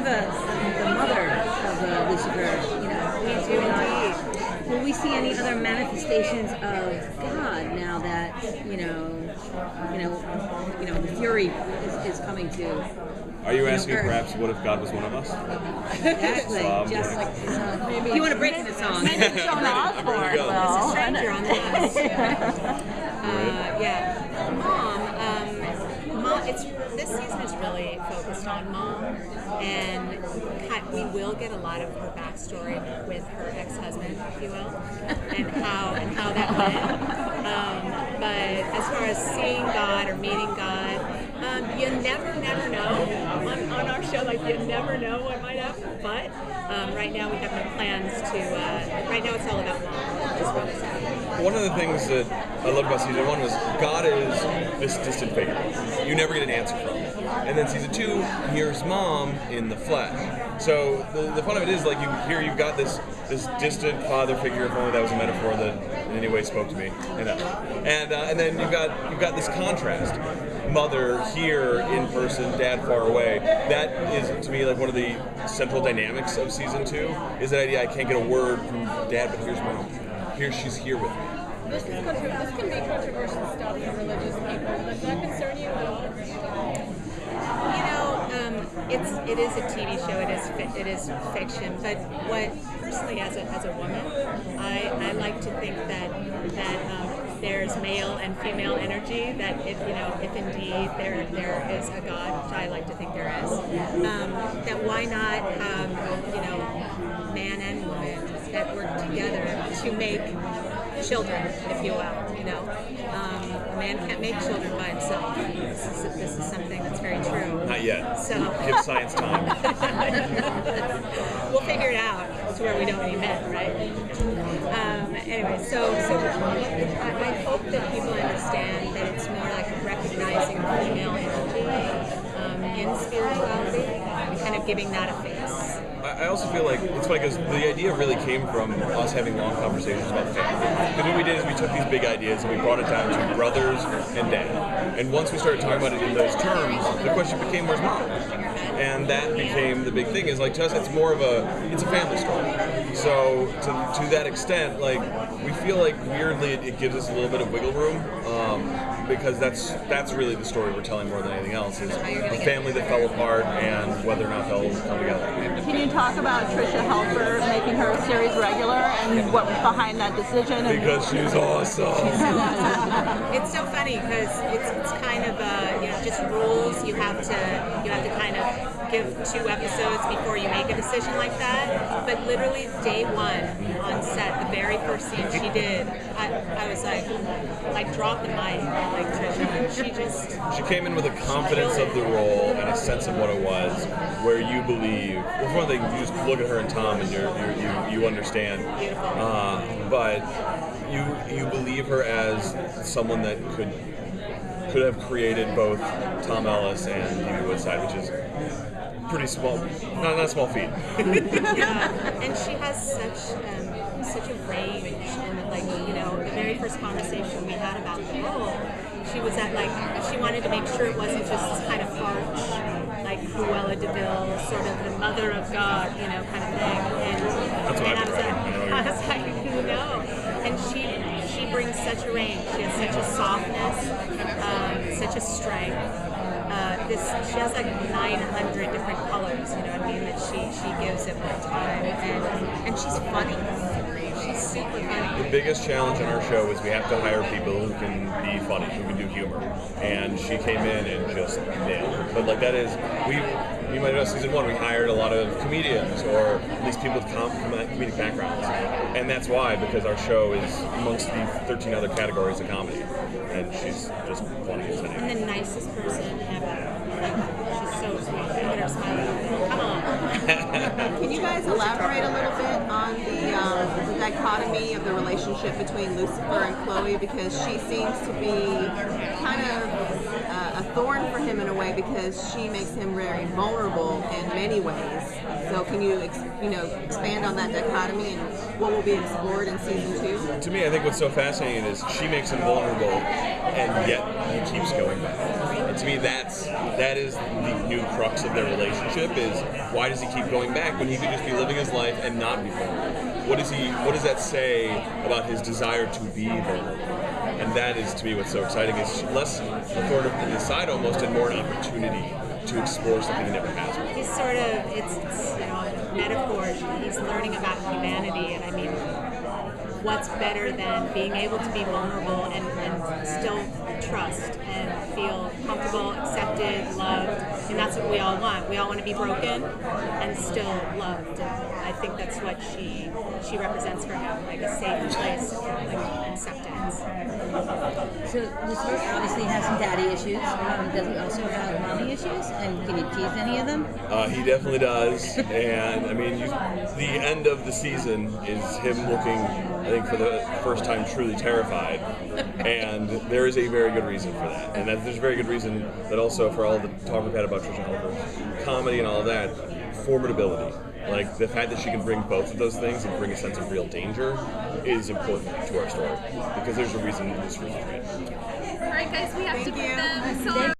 have the mother of Lucifer. We do indeed. Will we see any other manifestations of God now that the fury is coming to? Are you asking Earth? perhaps what if God was one of us? Exactly. Just like the song. Maybe you want to break in the song? Maybe Joan Osborne, There's a though. stranger on the bus. Yeah. Mom, this season is really focused on Mom, and we will get a lot of her backstory with her ex-husband, if you will, and how that went. But as far as seeing God or meeting God, you never know on our show. Like, you never know what might happen. But right now we have no plans to. Right now it's all about Mom. Just what it's happening. One of the things that I loved about season 1 was God is this distant figure. You never get an answer from him. And then season 2, here's Mom in the flesh. So the fun of it is, like, you've got this distant father figure, if only that was a metaphor that in any way spoke to me. And then you've got this contrast. Mother here in person, dad far away. That is, to me, like one of the central dynamics of season 2, is that idea I can't get a word from dad, but here's Mom. Here, she's here with me. This can be controversial stuff for religious people. Does that concern you at all? It is a TV show. It is fiction. But what personally, as a woman, I like to think that there's male and female energy. That if indeed there is a God, which I like to think there is, that why not have man and woman that work together to make children, if you will. A man can't make children by himself. This is something that's very true. Not yet. So give science time. We'll figure it out to where we don't need men, right? Anyway, so I hope that people understand that it's more like recognizing female energy in spirituality and kind of giving that a face. I also feel like it's funny because the idea really came from us having long conversations about family. Because what we did is we took these big ideas and we brought it down to brothers and dad. And once we started talking about it in those terms, the question became, where's Mom? And that became the big thing. Is like, to us, it's more of it's a family story. So to that extent, like, we feel like weirdly it gives us a little bit of wiggle room. Because that's really the story we're telling more than anything else, is a family that fell apart and whether or not they'll come together. Can you talk about Tricia Helfer making her a series regular and what was behind that decision? Because she's awesome. She's so awesome. It's so funny because it's kind of just rules. You have to kind of give 2 episodes before you make a decision like that. But literally day 1 on set, the very first scene she did, I was like drop the mic. Like Tricia, she came in with a confidence of the role and a sense of what it was, where you believe. Well, for one thing, you just look at her and Tom, and you understand. But you believe her as someone that could have created both Tom Ellis and Amy Woodside, which is pretty small, not a small feat. Yeah, and she has such a range, and the very first conversation we had about the role, she was she wanted to make sure it wasn't just this kind of harsh, like Cruella de Vil, sort of the mother of God, kind of thing. And I was like, and she brings such a range. She has such a softness, such a strength. She has like 900 different colors, that she gives at one time, and she's funny. She's super funny. The biggest challenge on our show is we have to hire people who can be funny, who can do humor, and she came in and just nailed it. But like that is, you might know season 1 we hired a lot of comedians, or at least people with comedic backgrounds, and that's why, because our show is amongst the 13 other categories of comedy, and she's just funny as anything. And the nicest person ever. She's so sweet. Look at her smiling. Come on. Can you guys elaborate a little bit on the dichotomy of the relationship between Lucifer and Chloe? Because she seems to be kind of a thorn for him in a way, because she makes him very vulnerable in many ways. So can you expand on that dichotomy and what will be explored in season 2? To me, I think what's so fascinating is she makes him vulnerable, and yet he keeps going back. to me, that is the new crux of their relationship. Is why does he keep going back when he could just be living his life and not be vulnerable? What does that say about his desire to be vulnerable? And that is, to me, what's so exciting. Is less a thorn in his side almost, and more an opportunity to explore something he never has before. He's sort of, it's a metaphor. He's learning about humanity, and I mean, what's better than being able to be vulnerable and still trust and feel comfortable, accepted, loved, and that's what we all want. We all want to be broken and still loved. And I think that's what she represents for him, like a safe place of like acceptance. So Lucifer obviously has some daddy issues. Does he also have mommy issues? And can you tease any of them? He definitely does. And I mean, the end of the season is him looking, I think, for the first time truly terrified. And there is a very good reason for that. And there's a very good reason that also for all the talk we've had about Trisha Helfer's comedy and all of that, formidability. Like the fact that she can bring both of those things and bring a sense of real danger is important to our story, because there's a reason this was great. All right, guys, we have to put them. So